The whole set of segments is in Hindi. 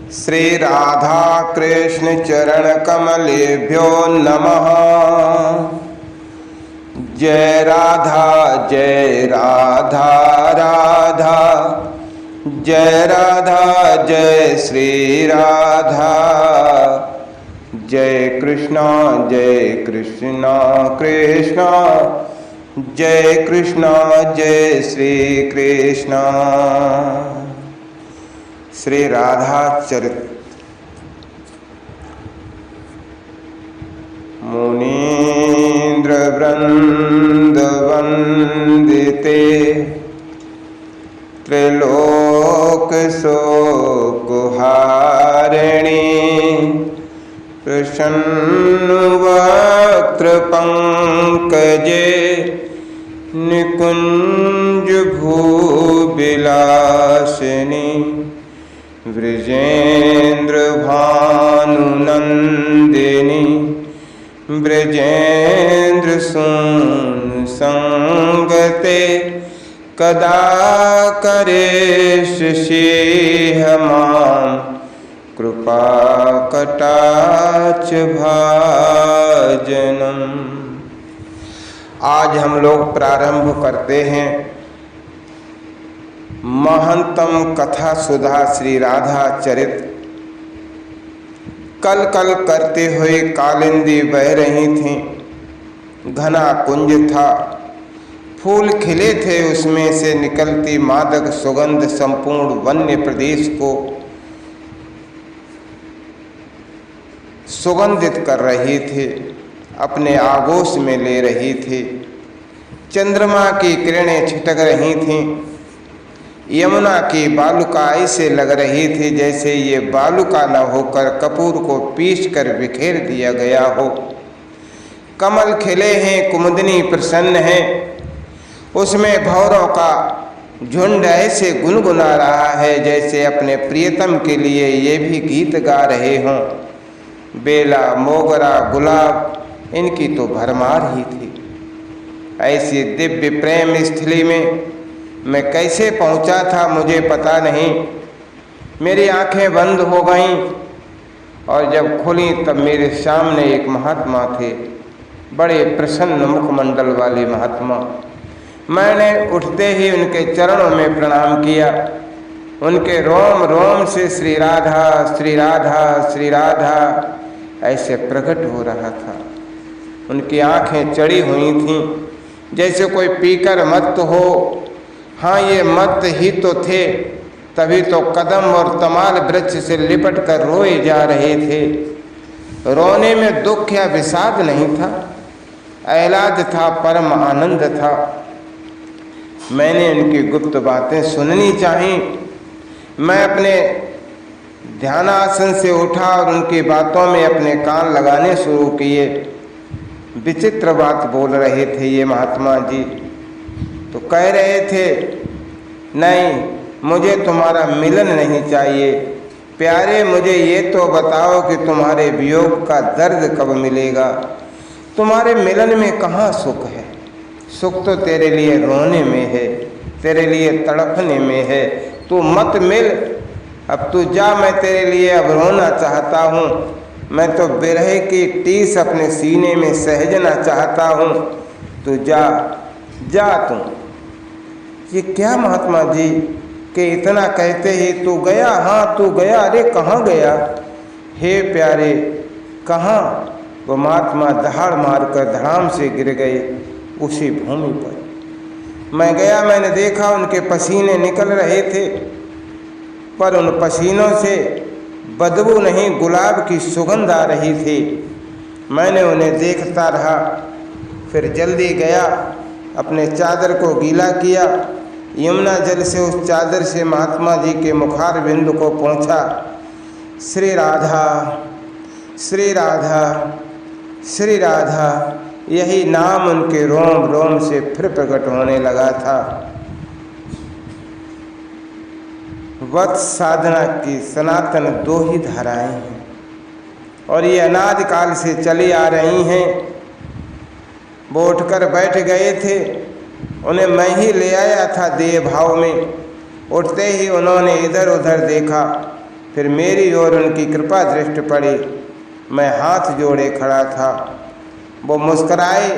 श्री राधा कृष्ण चरण कमलेभ्यो नमः। जय राधा राधा, जय राधा जय श्री राधा। जय कृष्णा कृष्णा, जय कृष्णा जय श्री कृष्णा। श्री राधा चरित। मुनीन्द्र वृंद वंदिते, त्रिलोक शोकहारिणी, प्रसन्न वक्त्र पंकजे, निकुंज भूविलासिनी, ब्रजेन्द्र भानुनंदिनी, ब्रजेन्द्र सून संगते, कदा करेश सिंह मां, कृपा कटाक्ष भाजनम। आज हम लोग प्रारंभ करते हैं महंतम कथा सुधा श्री राधा चरित। कल कल करते हुए कालिंदी बह रही थी, घना कुंज था, फूल खिले थे, उसमें से निकलती मादक सुगंध संपूर्ण वन्य प्रदेश को सुगंधित कर रही थी, अपने आगोश में ले रही थी। चंद्रमा की किरणें छिटक रही थीं, यमुना की बालुका ऐसे लग रही थी जैसे ये बालुका न होकर कपूर को पीस कर बिखेर दिया गया हो। कमल खिले हैं, कुमुदनी प्रसन्न है, उसमें भौरों का झुंड ऐसे गुनगुना रहा है जैसे अपने प्रियतम के लिए ये भी गीत गा रहे हों। बेला, मोगरा, गुलाब, इनकी तो भरमार ही थी। ऐसी दिव्य प्रेम स्थली में मैं कैसे पहुंचा था मुझे पता नहीं। मेरी आंखें बंद हो गईं और जब खुली तब मेरे सामने एक महात्मा थे, बड़े प्रसन्न मुखमंडल वाले महात्मा। मैंने उठते ही उनके चरणों में प्रणाम किया। उनके रोम रोम से श्री राधा श्री राधा श्री राधा ऐसे प्रकट हो रहा था। उनकी आंखें चढ़ी हुई थीं जैसे कोई पीकर मत्त हो। हाँ, ये मत्त ही तो थे, तभी तो कदम और तमाल वृक्ष से लिपट कर रोए जा रहे थे। रोने में दुख या विषाद नहीं था, ऐलाद था, परम आनंद था। मैंने उनकी गुप्त बातें सुननी चाहिए। मैं अपने ध्यानासन से उठा और उनकी बातों में अपने कान लगाने शुरू किए। विचित्र बात बोल रहे थे ये महात्मा जी। तो कह रहे थे, नहीं, मुझे तुम्हारा मिलन नहीं चाहिए। प्यारे, मुझे ये तो बताओ कि तुम्हारे वियोग का दर्द कब मिलेगा। तुम्हारे मिलन में कहाँ सुख है? सुख तो तेरे लिए रोने में है, तेरे लिए तड़पने में है। तू मत मिल, अब तू जा, मैं तेरे लिए अब रोना चाहता हूँ। मैं तो बिरह की टीस अपने सीने में सहजना चाहता हूँ। तू जा जा तू। ये क्या महात्मा जी कि इतना कहते ही तू गया? हाँ, तू गया। अरे कहाँ गया? हे प्यारे, कहाँ? वो महात्मा दहाड़ मारकर धड़ाम से गिर गए उसी भूमि पर। मैं गया, मैंने देखा उनके पसीने निकल रहे थे, पर उन पसीनों से बदबू नहीं, गुलाब की सुगंध आ रही थी। मैंने उन्हें देखता रहा, फिर जल्दी गया, अपने चादर को गीला किया, यमुना जल से उस चादर से महात्मा जी के मुखार बिंदु को पोंछा। श्री राधा श्री राधा श्री राधा, यही नाम उनके रोम रोम से फिर प्रकट होने लगा था। वत्स साधना की सनातन दो ही धाराएं हैं और ये अनादिकाल से चली आ रही हैं। वो उठकर बैठ गए थे, उन्हें मैं ही ले आया था देह भाव में। उठते ही उन्होंने इधर उधर देखा, फिर मेरी ओर उनकी कृपा दृष्टि पड़ी। मैं हाथ जोड़े खड़ा था। वो मुस्कराए,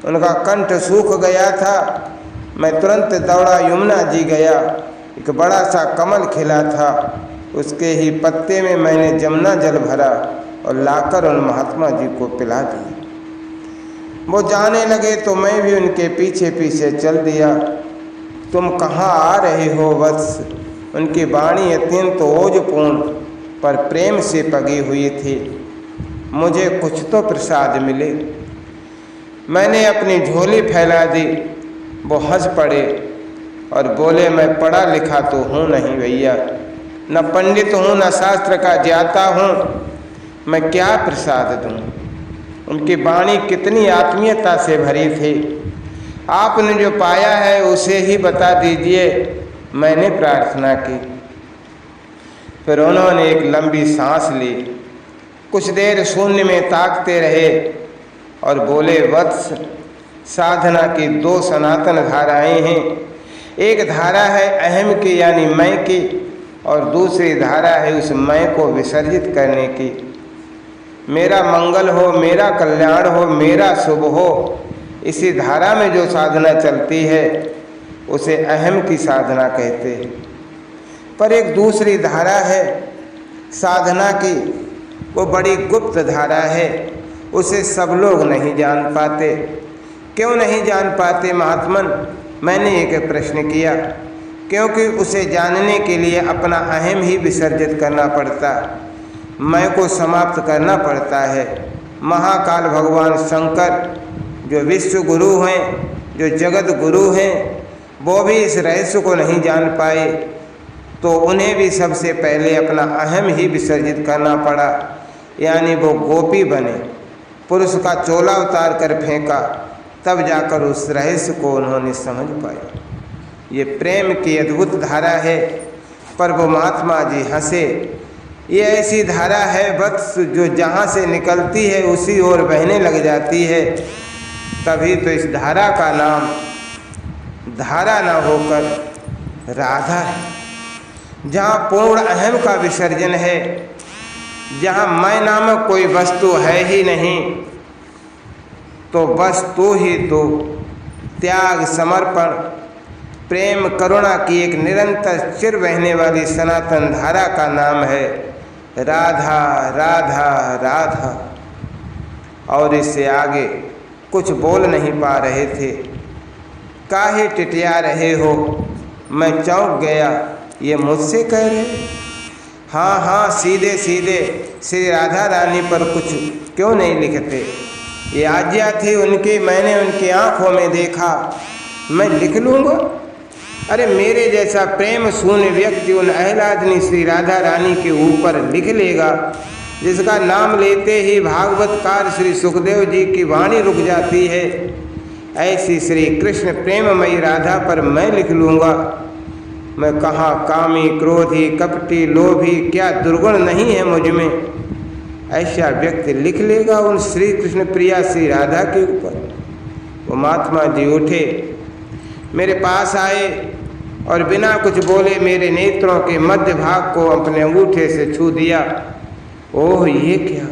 उनका कंठ सूख गया था। मैं तुरंत दौड़ा, यमुना जी गया। एक बड़ा सा कमल खिला था, उसके ही पत्ते में मैंने जमुना जल भरा और लाकर उन महात्मा जी को पिला दिया। वो जाने लगे तो मैं भी उनके पीछे पीछे चल दिया। तुम कहाँ आ रहे हो वत्स? उनकी वाणी अत्यंत ओजपूर्ण पर प्रेम से पगी हुई थी। मुझे कुछ तो प्रसाद मिले। मैंने अपनी झोली फैला दी। वो हंस पड़े और बोले, मैं पढ़ा लिखा तो हूँ नहीं भैया, न पंडित हूँ न शास्त्र का ज्ञाता हूँ, मैं क्या प्रसाद दूँ। उनकी वाणी कितनी आत्मीयता से भरी थी। आपने जो पाया है उसे ही बता दीजिए, मैंने प्रार्थना की। फिर उन्होंने एक लंबी सांस ली, कुछ देर शून्य में ताकते रहे और बोले, वत्स, साधना की दो सनातन धाराएं हैं। एक धारा है अहम की यानी मैं की, और दूसरी धारा है उस मैं को विसर्जित करने की। मेरा मंगल हो, मेरा कल्याण हो, मेरा शुभ हो, इसी धारा में जो साधना चलती है उसे अहम की साधना कहते हैं। पर एक दूसरी धारा है साधना की, वो बड़ी गुप्त धारा है, उसे सब लोग नहीं जान पाते। क्यों नहीं जान पाते महात्मन? मैंने एक प्रश्न किया। क्योंकि उसे जानने के लिए अपना अहम ही विसर्जित करना पड़ता, मैं को समाप्त करना पड़ता है। महाकाल भगवान शंकर जो विश्व गुरु हैं, जो जगत गुरु हैं, वो भी इस रहस्य को नहीं जान पाए, तो उन्हें भी सबसे पहले अपना अहम ही विसर्जित करना पड़ा। यानी वो गोपी बने, पुरुष का चोला उतार कर फेंका, तब जाकर उस रहस्य को उन्होंने समझ पाया। ये प्रेम की अद्भुत धारा है। पर वो महात्मा जी हंसे। ये ऐसी धारा है वत्स, जो जहाँ से निकलती है उसी ओर बहने लग जाती है। तभी तो इस धारा का नाम धारा न होकर राधा है। जहाँ पूर्ण अहम का विसर्जन है, जहाँ मैं नामक कोई वस्तु है ही नहीं, तो वस्तु ही तो त्याग, समर्पण, प्रेम, करुणा की एक निरंतर चिर बहने वाली सनातन धारा का नाम है राधा राधा राधा। और इससे आगे कुछ बोल नहीं पा रहे थे। काहे टिटिया रहे हो? मैं चौंक गया, ये मुझसे कह रहे? हाँ हाँ, सीधे सीधे श्री राधा रानी पर कुछ क्यों नहीं लिखते? ये आज्ञा थी उनकी, मैंने उनकी आंखों में देखा, मैं लिख लूँगा। अरे मेरे जैसा प्रेम शून्य व्यक्ति उन अहलादनी श्री राधा रानी के ऊपर लिख लेगा, जिसका नाम लेते ही भागवतकार श्री सुखदेव जी की वाणी रुक जाती है, ऐसी श्री कृष्ण प्रेममयी राधा पर मैं लिख लूँगा। मैं कहाँ कामी, क्रोधी, कपटी, लोभी, क्या दुर्गुण नहीं है मुझ में? ऐसा व्यक्ति लिख लेगा उन श्री कृष्ण प्रिया श्री राधा के ऊपर। वो महात्मा जी उठे, मेरे पास आए और बिना कुछ बोले मेरे नेत्रों के मध्य भाग को अपने अंगूठे से छू दिया। ओह, ये क्या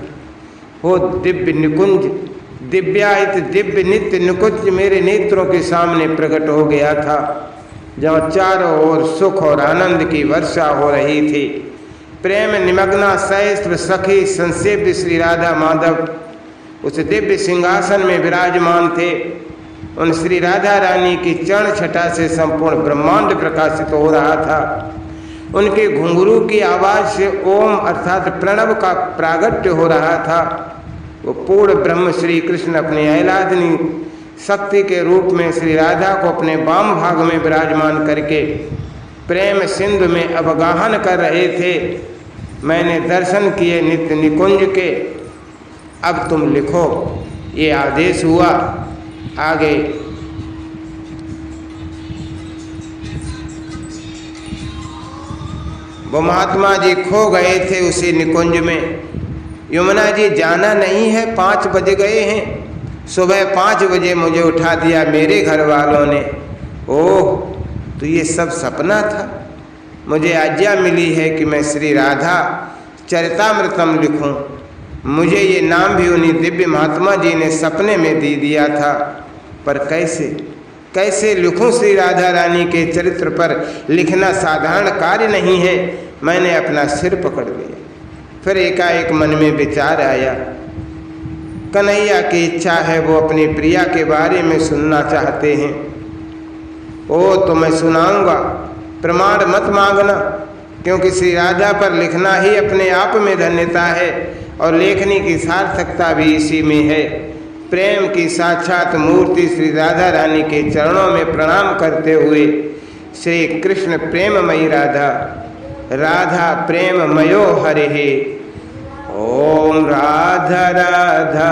हो? दिव्य निकुंज, दिव्यायित दिव्य नित्य निकुंज मेरे नेत्रों के सामने प्रकट हो गया था, जहाँ चारों ओर सुख और आनंद की वर्षा हो रही थी। प्रेम निमग्ना सहस्त्र सखी संसेव्य श्री राधा माधव उस दिव्य सिंहासन में विराजमान थे। उन श्री राधा रानी की चरण छटा से संपूर्ण ब्रह्मांड प्रकाशित हो रहा था। उनके घुंघरू की आवाज़ से ओम अर्थात प्रणव का प्रागट्य हो रहा था। वो पूर्ण ब्रह्म श्री कृष्ण अपने अहलादनी शक्ति के रूप में श्री राधा को अपने वाम भाग में विराजमान करके प्रेम सिंधु में अवगाहन कर रहे थे। मैंने दर्शन किए नित्य निकुंज के। अब तुम लिखो, ये आदेश हुआ। आगे वो महात्मा जी खो गए थे उसी निकुंज में। यमुना जी जाना नहीं है, 5 बज गए हैं। सुबह 5 बजे मुझे उठा दिया मेरे घर वालों ने। ओह, तो ये सब सपना था? मुझे आज्ञा मिली है कि मैं श्री राधा चरितामृतम लिखूं। मुझे ये नाम भी उन्हीं दिव्य महात्मा जी ने सपने में दे दिया था, पर कैसे लिखूं? श्री राधा रानी के चरित्र पर लिखना साधारण कार्य नहीं है। मैंने अपना सिर पकड़ लिया। फिर एकाएक मन में विचार आया, कन्हैया की इच्छा है, वो अपनी प्रिया के बारे में सुनना चाहते हैं। ओ तो मैं सुनाऊंगा, प्रमाण मत मांगना, क्योंकि श्री राधा पर लिखना ही अपने आप में धन्यता है और लेखनी की सार्थकता भी इसी में है। प्रेम की साक्षात मूर्ति श्री राधा रानी के चरणों में प्रणाम करते हुए, श्री कृष्ण प्रेममयी राधा, राधा प्रेममयो हरे। ओम राधा राधा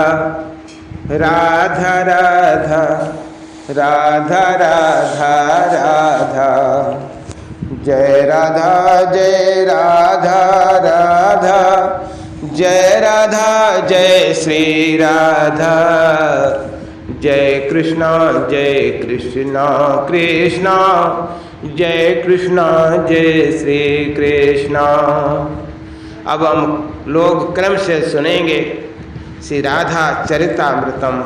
राधा राधा राधा राधा राधा, जय राधा जय राधा राधा, जय राधा जय श्री राधा, जय कृष्णा कृष्णा, जय कृष्णा जय श्री कृष्णा। अब हम लोग क्रम से सुनेंगे श्री राधा चरितामृतम।